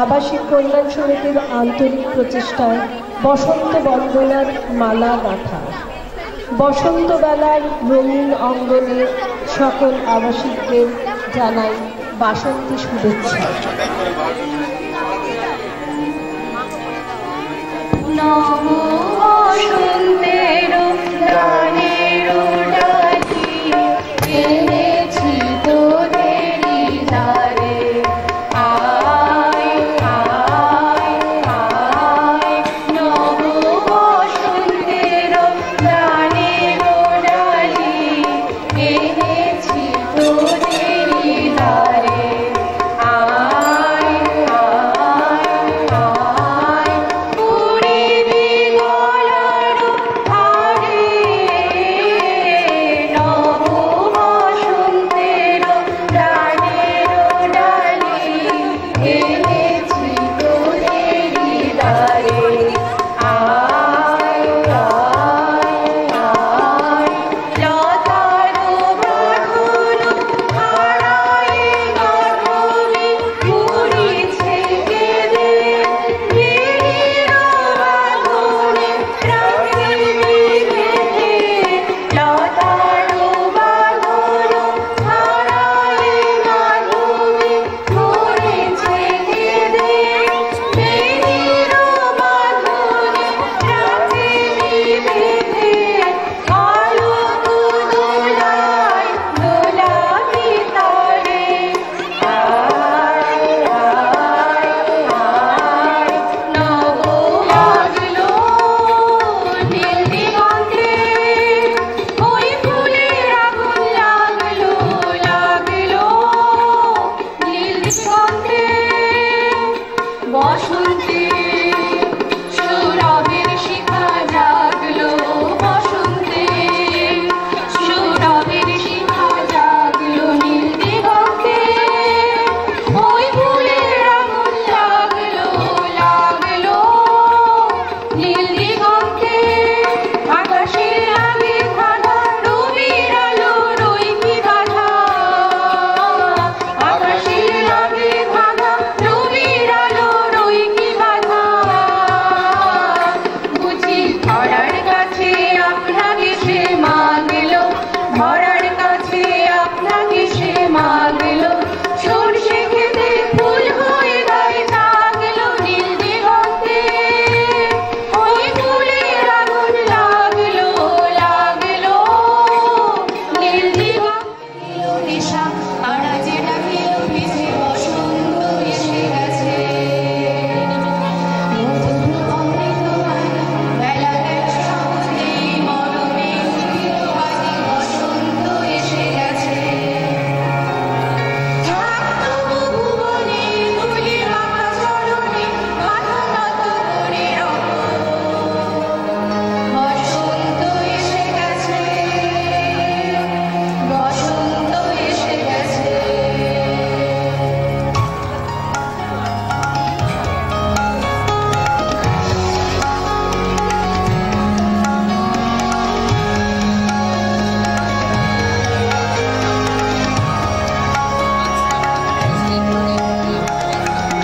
আবাসিক কল্যাণ সমিতির আন্তরিক প্রচেষ্টায় বসন্ত বন্দনার মালা গাঁথা। বসন্ত বেলার রঙিন অঙ্গনে সকল আবাসিকদের জানাই বাসন্তী শুভেচ্ছা। নমো বসন্তের গানের ডাকি এনেছি তোদেরই দ্বারে। আয় আয় আয় নমো বসন্তের গানের ডাকি এনেছি তোদেরই দ্বারে। আয় আয় আয় পুরিবি গলার ধারে। নমো বসন্তের গানের ডালি এনেছি তোদেরই দ্বারে। আয় আয় আয় লতার বাঁধন হারায় গর্ভে ঘুরিছে কেঁদে। গিরির বাঁধনে রাখিবি বেঁধে। লতার বাঁধন হারায় গর্ভে ঘুরিছে কেঁদে। গিরির বাঁধনে রাখিবি বেঁধে। আলোক দোলায় দোলাবি তারে। আয় আয় আয় নব লাগলো নীল দিগন্তে। ওই ফুলের আগুন লাগলো লাগলো নীল দিগন্তে। বসন্তে সুরভের শিখা জাগলো। বসন্তে সুরভের শিখা জাগলো নীল দিগন্তে। ওই ফুলের আগুন লাগলো লাগলো নীল দিগন্তে। আকাশে লাগে ধাঁধা রবির আলো রইকি গাঁথা। আকাশে লাগে ধাঁধা রবির আলো রইকি গাঁথা। বুঝি ধরার কাছে আপনাকে সে মাগলো। ধরার কাছে আপনাকে সে মাগলো। সরষে খেতে ফুল হয়ে গায়ে থাকলো নীল দিগন্তে। ওই ফুলের আগুন লাগলো লাগলো নীল দিগন্তে। নেশা আড়াজে ডাকিল পিছে বসন্ত এসে গেছে। মধুর অমৃত বাণী বেলা গেল সহজে মরমে বাণী বসন্ত এসে গেছে। থাকতো ভুবনে ধুলি মাখা চরণে মাথা নত করে রব। বসন্ত এসে গেছে বসন্ত এসে গেছে।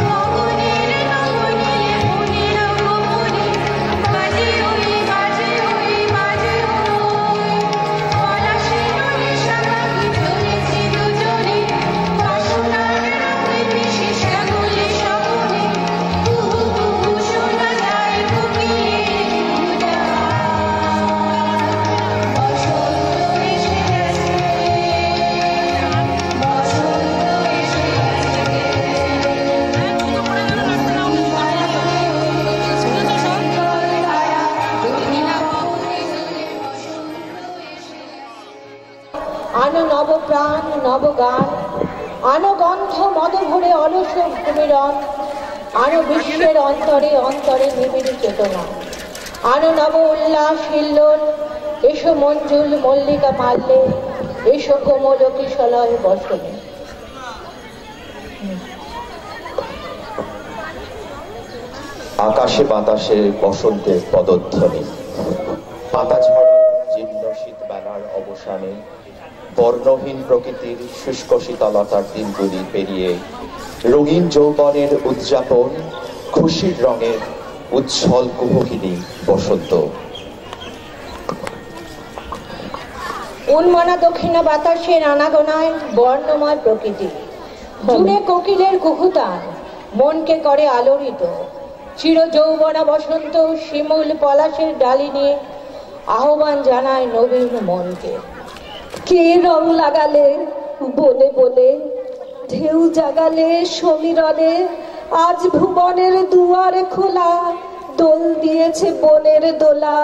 গগনের গগনে মনের গোপনে বাজে ওই বাজে ওই বাজে ওই। পলাশের নেশা পাখি চলেছে দুজনে। বাসনার রাতে ভেসে সাগরে স্বপনে। কুহু কুহু শোনা যায় কোকিলের গুঞ্জন। বসন্ত এসে গেছে বসন্ত এসে আনো নব প্রাণ নব গান। আনো গন্ধ মদ ভরে অলস ভূমিরণ। আনো বিশ্বের অন্তরে অন্তরে নিবিড় চেতনা। আনো নব উল্লাস হিল্লোল। এসো মঞ্জুল মল্লিকা মাল্যে। এসো কোমল কিশলয় বসনে। আকাশে বাতাসে বসন্তের পদধ্বনি। পাতা ঝরা জীর্ণ শীতবেলার অবসানে বর্ণহীন প্রকৃতির শুষ্ক শীতলতার দিনগুলি পেরিয়ে রঙিন যৌবনের উদযাপন, খুশির রঙের উজ্জ্বল কুহকিনী বসন্ত। উন্মনা দক্ষিণা বাতাসের আনাগোনায় বর্ণময় প্রকৃতি, জুড়ে কোকিলের কুহুতান মনকে করে আলোড়িত। চির যৌবনা বসন্ত শিমুল পলাশের ডালি নিয়ে আহ্বান জানায় নবীন মনকে। কে রং লাগালে বনে বনে, ঢেউ জাগালে সমীরণে, আজ ভুবনের দুয়ারে খোলা, দোল দিয়েছে বনের দোলা।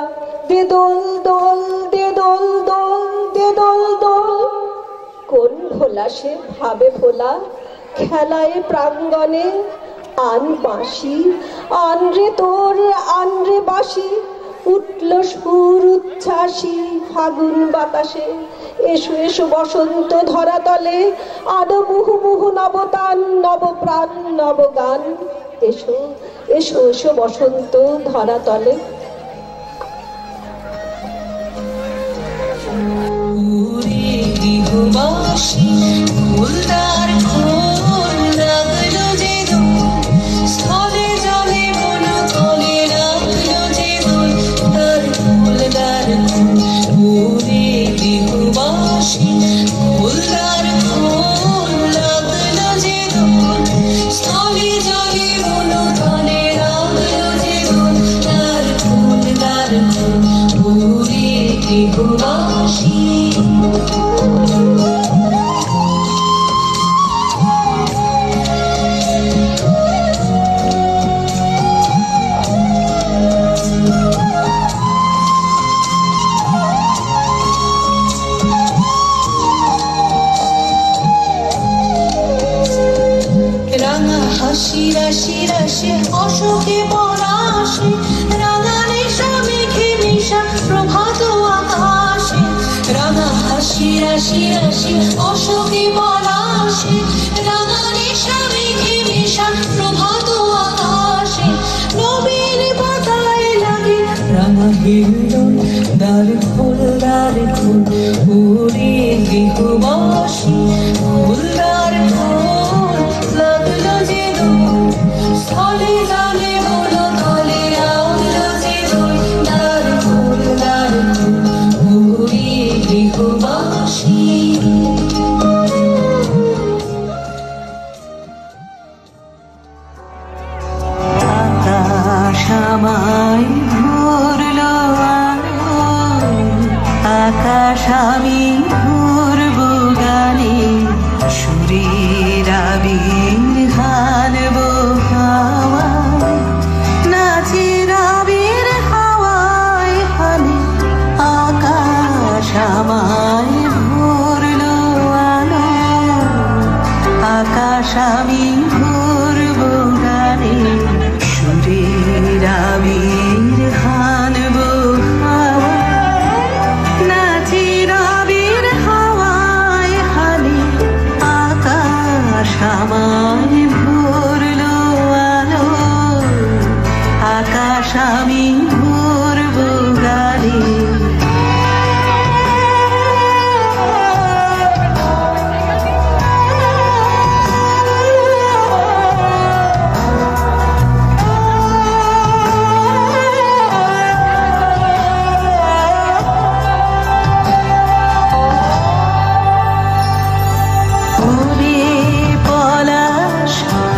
দে দোল দোল, দে দোল দোল, দে দোল দোল। কোন ভোলা সে ভাবে ভোলা, খেলায় প্রাঙ্গণে। আন বাঁশি, আন রে তোর, আন রে বাঁশি। উঠল সুর উচ্ছ্বাসী ফাগুন বাতাসে। এসো এসো বসন্ত ধরাতলে, আনো মুহু মুহু নবতান, নবপ্রাণ নবগান। এসো এসো এসো বসন্ত ধরাতলে। রাশি রাশি রাশি অশোকে পলাশে, রাঙা নেশা মেঘে মিশা প্রভাত আকাশে। রাঙা হাসি রাশি রাশি অশোকে পলাশে, রাঙা নেশা মেঘে মিশা প্রভাত আকাশে। নবীন পাতায় লাগে রাঙা হিন্দন, দ্বার খোল দ্বার খোল, ওরে গৃহবাসী ফুলদার খোল। লাগলো যে দোল, স্থলে জানে বলো তলে, লাগলো যে দোল, দ্বার খোল দ্বার খোল, ওরে গৃহবাসী। আকাশ আমায় ভরলো আলোয়, আকাশ আমি ভরবো গানে। সুরের আবির হানবো হাওয়ায়, নাচের আবির হাওয়ায় হানে। আকাশ আমায় ভরলো আলোয়, আকাশ আমি ভরবো গানে। সুরের আবির হানবো হাওয়ায়, নাচের আবির হাওয়ায় হানে। আকাশ আমায় ভরলো আলোয়, আকাশ আমি ভরবো গানে।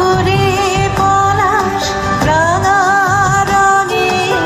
ওরে পলাশ রাঙা রঙের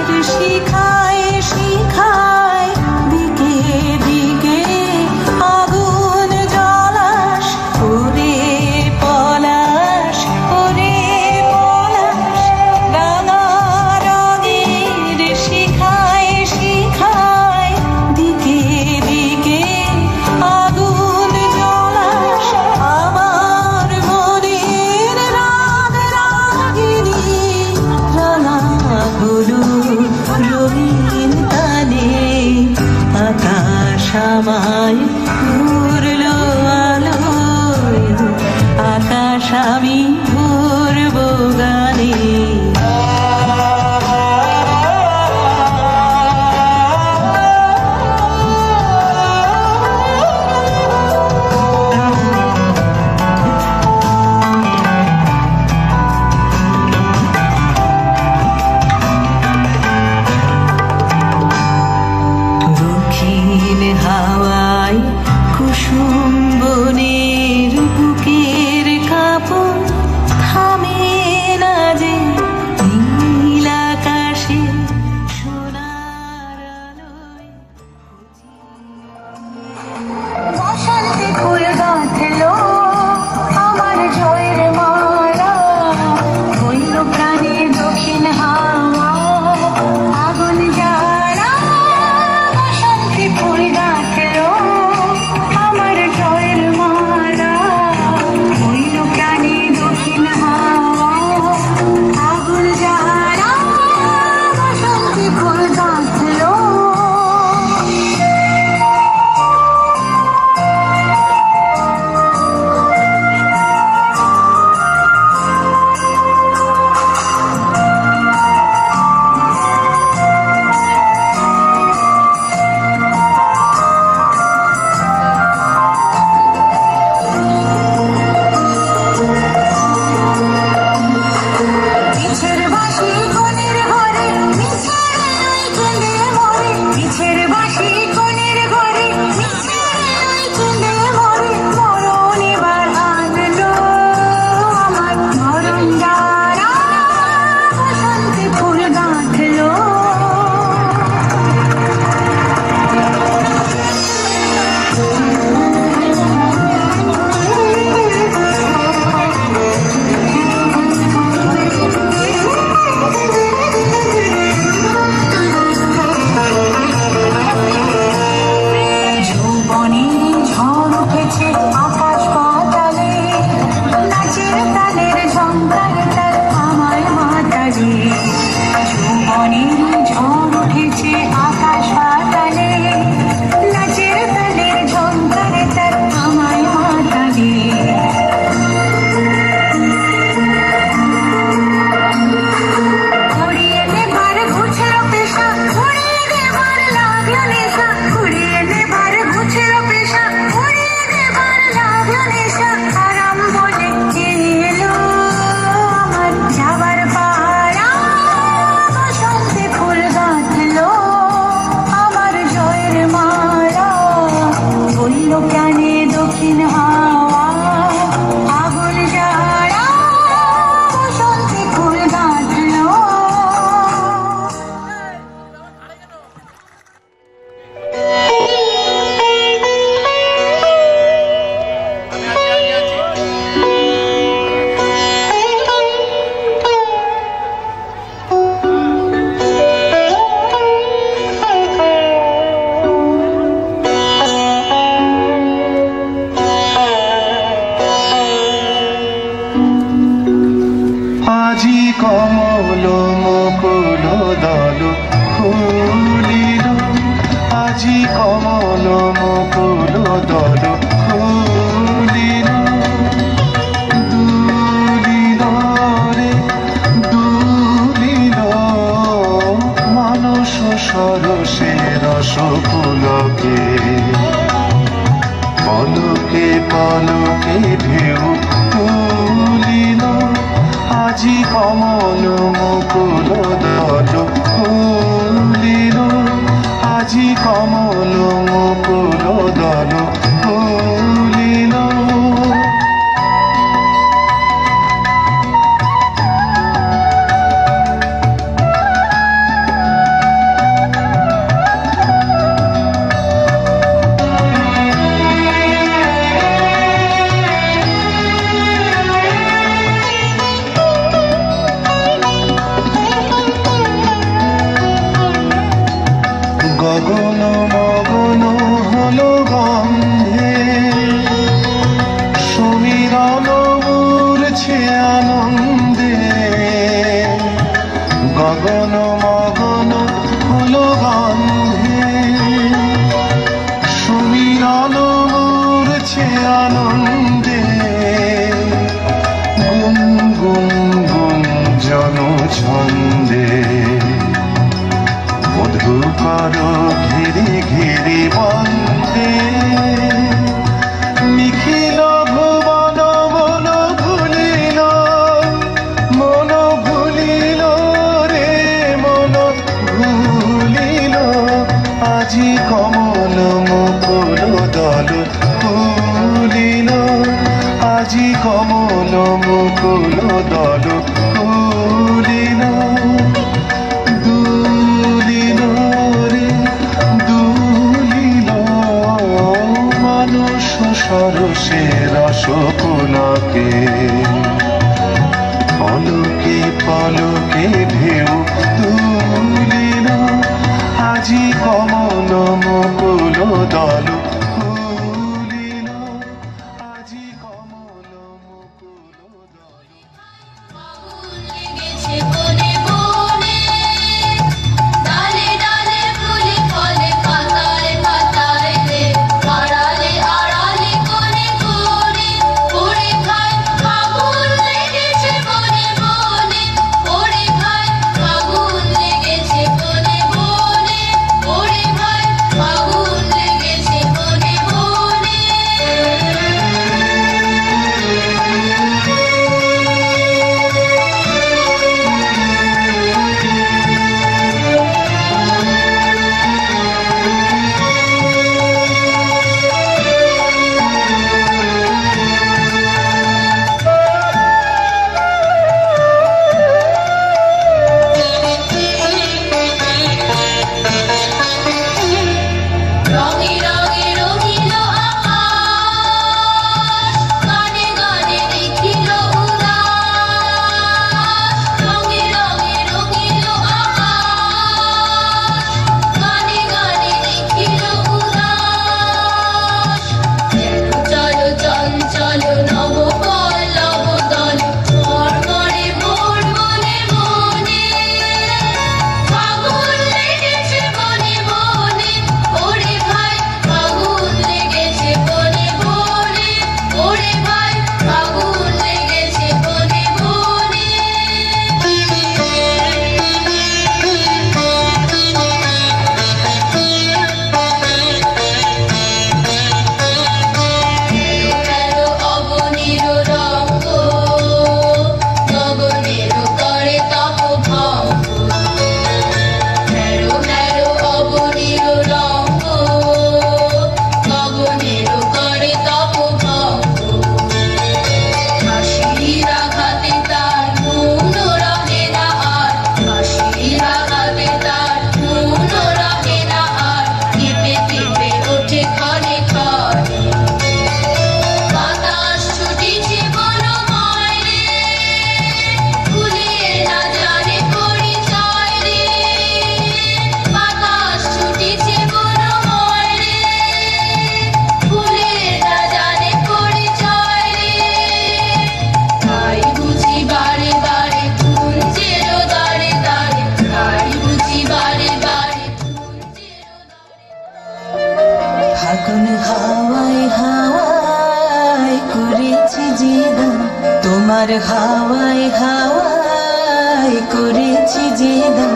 তোমার হাওয়ায় হাওয়ায় করেছি যে দান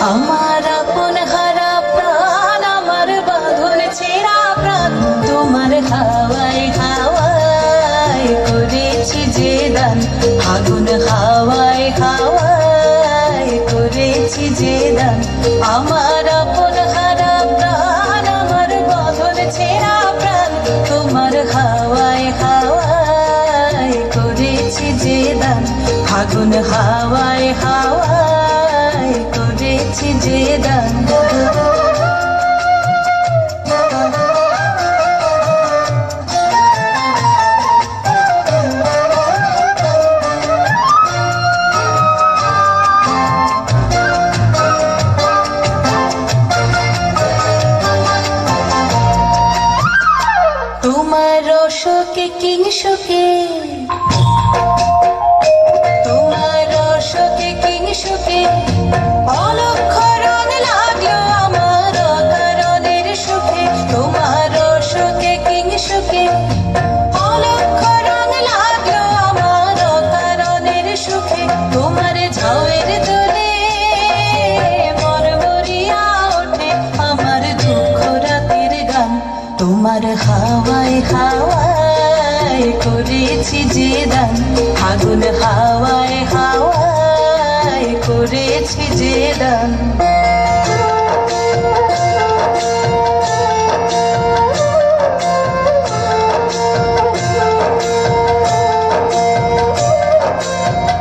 আমার আপন হারা প্রাণ আমার বাঁধন ছেঁড়া প্রাণ তোমার হাওয়ায় হাওয়ায় করেছি যে দান আগুন হাওয়ায় হাওয়ায় করেছি যে দান আমার আপন হারা প্রাণ আমার বাঁধন ছেঁড়া প্রাণ তোমার হাওয়ায় হাওয়ায় করেছি যে দান আগুন হাওয়ায় হাওয়ায় করেছি যে দান তোমার শোকে কিংশোকে তোমার শোকে কিংশোকে অলক্ষ রং লাগলো আমার কারণের সুখে তোমার শোকে কিংশোকে অলক্ষ রং লাগলো আমার কারণের সুখে তোমার ঝাউয়ের দোলে মরমরিয়া ওঠে আমার দুঃখ রাতের গান তোমার হাওয়ায় হাওয়ায় করেছি যে দান আগুন হাওয়ায় হাওয়ায় করেছি যে দান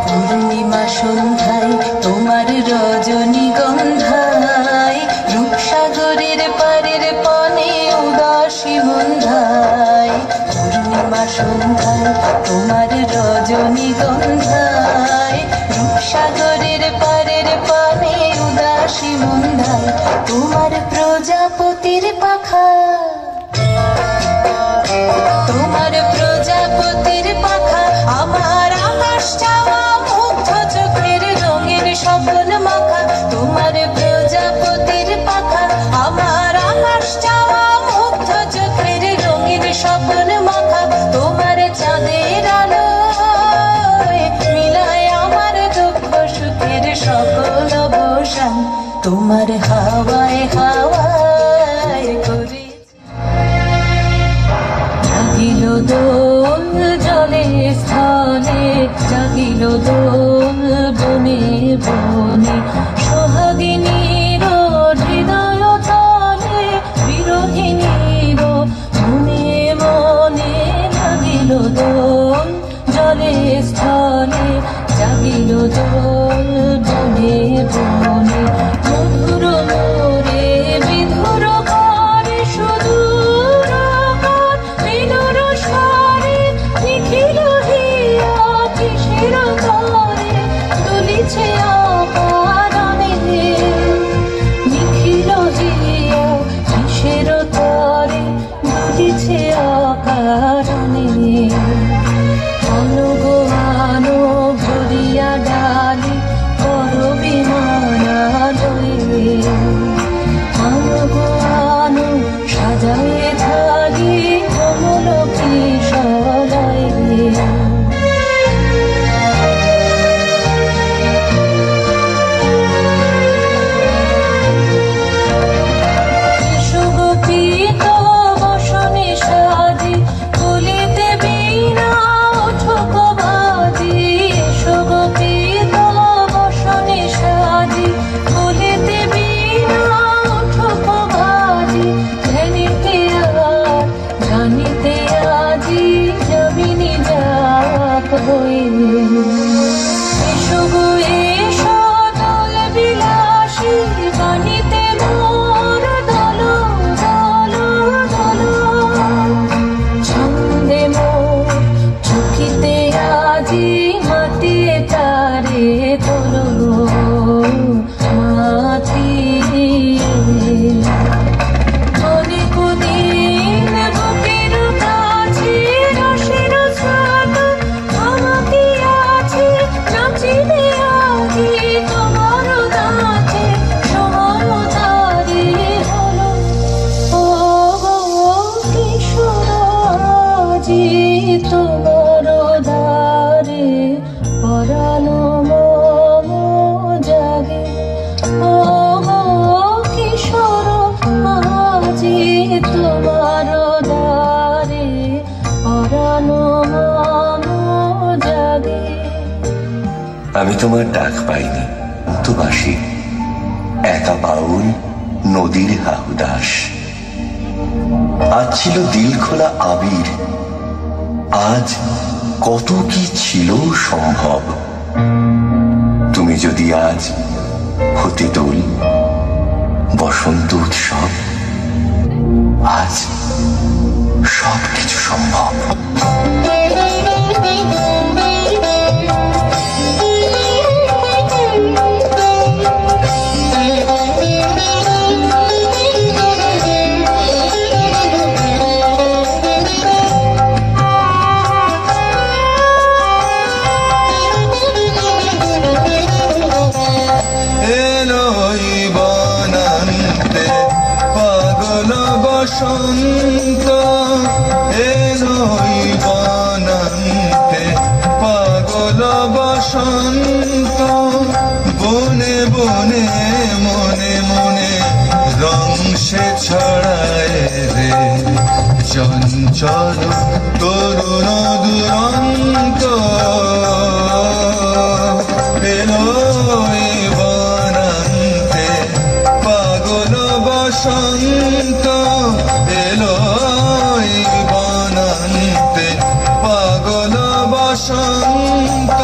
পূর্ণিমা সন্ধ্যায় তোমার রজনীগন্ধায় রূপসাগরের পারের পানে উদাসী মন্ধায় পূর্ণিমা সন্ধ্যায় তোমার রজনীগন্ধায় রূপসাগরের পারের পানে উদাসী মন্ধায় তোমার প্রজাপতির পাখা তোমার প্রজাপতির পাখা আমার আকাশ চাওয়া মুগ্ধ চোখের রঙের স্বপ্ন মাখা তোমার প্রজাপতির পাখা আমার আকাশ চাওয়া মুগ্ধ চোখের রঙের স্বপ্ন মাখা তোমার চাঁদের আলোয় মিলায় আমার দুঃখ সুখের সকল অবসান তোমার হাওয়ায় হাওয়ায় করে জাগিল দোল জলে স্থলে জাগিল দোল বনে বনে সোহাগিনীর হৃদয় তলে বিরোহিনীর মনে মনে লাগিল দোল জলে স্থলে জাগিল দোল বনে বনে মধুর মোরে বিধুর করে সুদূর বিনুর স্বরে নিখিল হিয়া কিসের তরে দুলিছে তোমার ডাক পাইনি তো বাসি, একা বাউল নদীর হাহুদাস। আজ ছিল দিল খোলা আবির, আজ কত কি ছিল সম্ভব। তুমি যদি আজ হতে দোল বসন্ত উৎসব, আজ সব কিছু সম্ভব। বসন্ত এলোই বনান্তে পাগল বসন্ত, বনে বনে মনে মনে রং সে ছড়ায় রে, চঞ্চল তরুণ দুরন্ত এলোই বনান্তে পাগল বসন্ত, এলোই বনান্তে পাগল বসন্ত।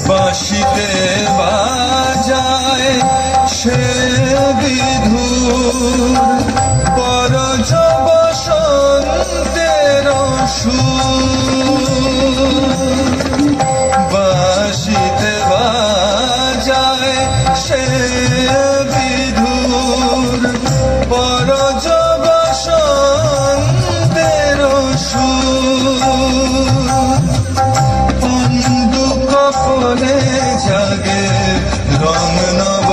বাঁশিতে বাজায় সে বিধুর পরজ বসন্তের সুর, বাঁশিতে বাজায় সে বিধুর পরজ বসন্তের সুর, পন্দু কপলে জাগে রং নব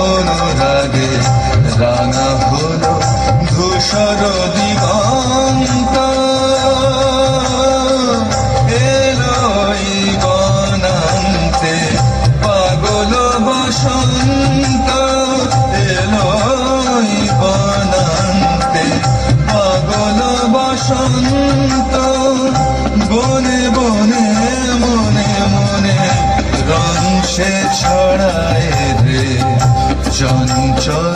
অনুরাগে, রাঙা হলো ধূসর দিগন্ত এলোই বনান্তে পাগল বসন্ত, এলোই বনান্তে পাগল বসন্ত, বনে বনে মনে মনে রং সে ছড়ায় রে, চঞ্চল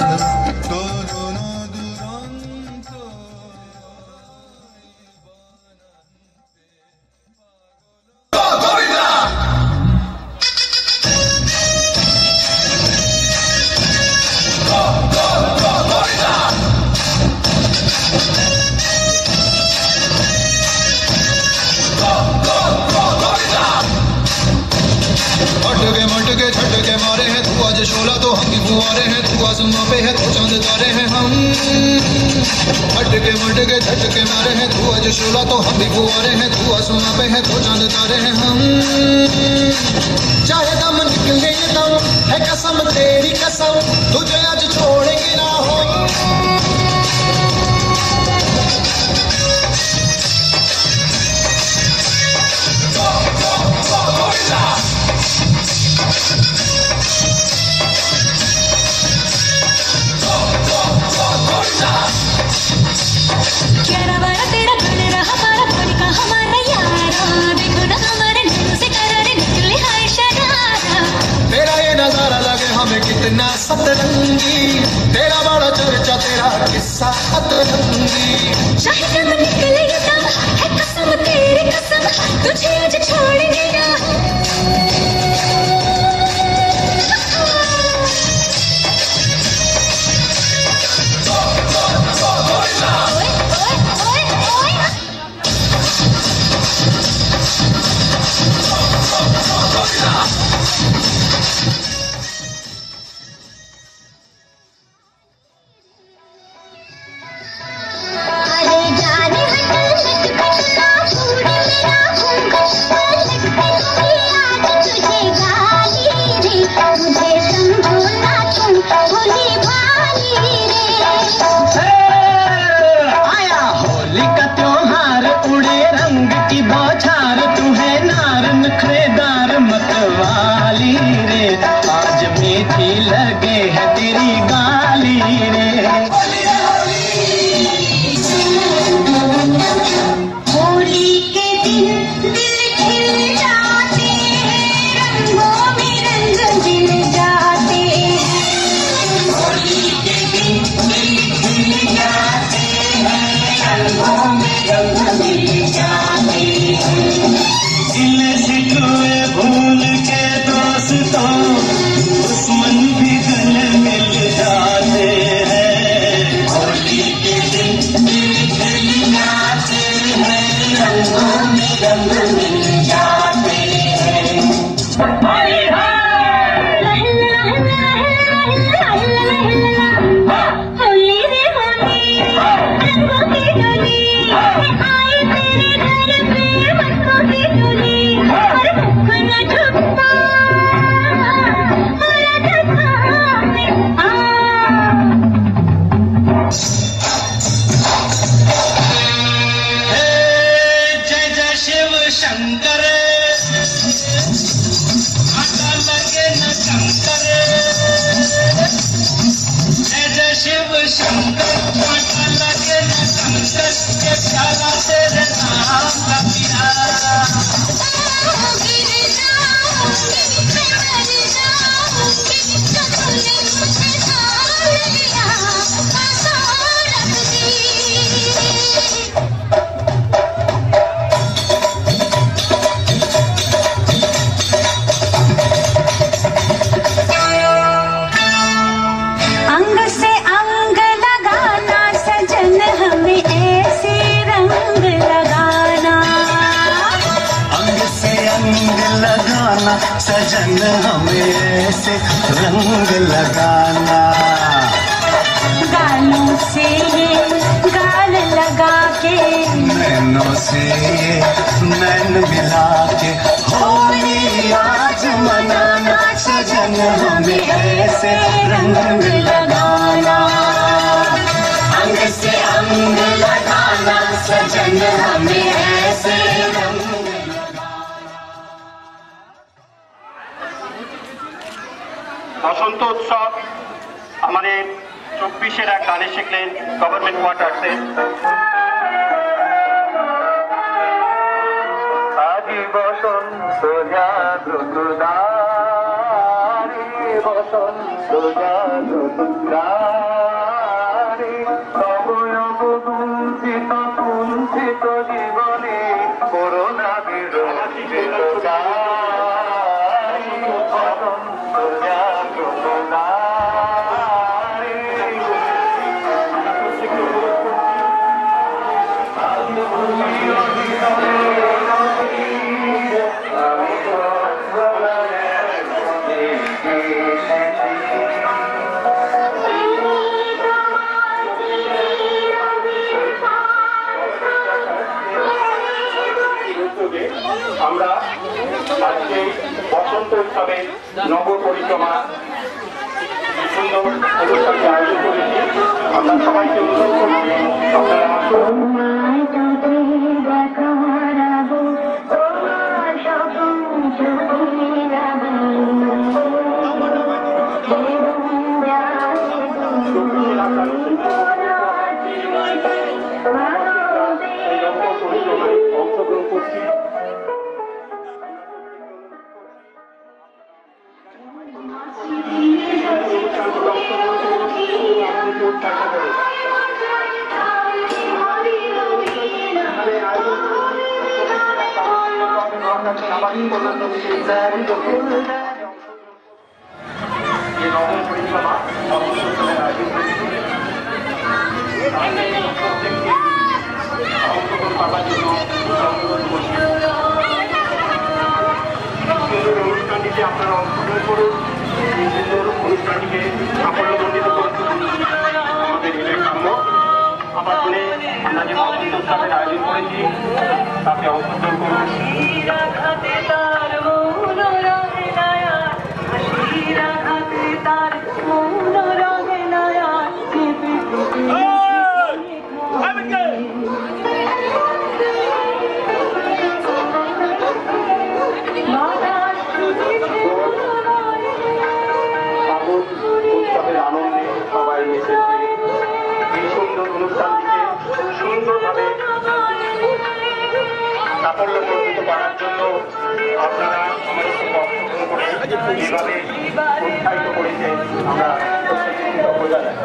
তরুণ দুরন্ত। मटके झटके मारे हैं, तू आज शोला तो हम भी फुआरे हैं, तू आसमां पे है तो चांद तारे हैं हम। मटके मटके झटके मारे हैं, तू आज शोला तो हम भी फुआरे हैं, तू आसमां पे है तो चांद तारे हैं हम। चाहे दम निकले ये दम है कसम तेरी कसम, तुझे आज छोड़ेंगे ना हम। क्यारा वारा तेरा बन रहा पारा, पानी का हमारा यारा, देखो ना हमारे नैनों से करारे निकले हाय शरारा। तेरा ये नजारा लगे हमें कितना सतरंगी, तेरा बड़ा चर्चा तेरा किस्सा अतरंगी। चाहे दम निकले ये दम है कसम तेरी कसम, तुझे आज छोड़ेंगे ना हम। अरे जाने हट हट हट ना छोड़ मेरा होगा, लट पट आज तुझे मीठी लगे है तेरी गाली रे। होली के दिन दिल खिल जाते हैं, रंगों में रंग मिल जाते हैं। होली के दिन दिल खिल जाते हैं, रंगों में रंग मिल जाते हैं। दिल सिकुए भूल के दोस्तों दुश्मन भी गले मिल जाते हैं। होली के दिन दिल खिल जाते हैं, रंगों में रंग मिल जाते हैं। होली है होली रे होली, रंगों की डोली आई तेरे घर पे, मस्कों की डोली और मुस्कुरा झुकता जय जय शिव शंकर घाटा लगे न शंकर। जय जय शिव शंकर घाटा लगे न शंकर। ये प्याला तेरे नाम का पिया। अंग से अंग लगाना सजन हमें ऐसे रंग लगाना। अंग से अंग लगाना सजन हमें ऐसे रंग लगाना। गालों से ये गाल लगा के, नैनों से ये नैन मिला के होली आज मनाना सजन हमें ऐसे रंग लगाना। अंग से अंग लगाना सजन हमें ऐसे रंग। বসন্ত উৎসব আমাদের 24-এর এক গানে শিখলেন গভর্নমেন্ট কোয়ার্টার্সে। আজি বসন্ত জাগ্রত দ্বারে, বসন্ত জাগ্রত দ্বারে, নবয়ব কুঞ্চিত কুঞ্চিত জীবনে করোনা বিরোধী বসন্ত জাগ্রত দ্বারে। আমরা আজকে বসন্ত উৎসবে নব পরিক্রমা সুন্দর অনুষ্ঠানটি আয়োজন করেছি। আমরা সবাইকে অনুরোধ করছি আপনারা আসুন। অংশগ্রহণ করছি। অনুষ্ঠানটিতে আপনারা অংশগ্রহণ করুন। এই সুন্দর অনুষ্ঠানটিকে সাফল্যমণ্ডিত করুন আমাদের এলাকার কাম্য। আবার শুনে আমরা যে বসন্ত উৎসবের আয়োজন করেছি তাতে অংশগ্রহণ করুন। অদ্ভুত উৎসবের আনন্দে সবাই মিশেছে। এই সুন্দর অনুষ্ঠানটিকে সুন্দরভাবে সাফল্যমণ্ডিত করার জন্য আপনারা আমাদের সঙ্গে অংশগ্রহণ করে যেভাবে উৎসাহিত করেছে আমরা কৃতজ্ঞতা জানাই।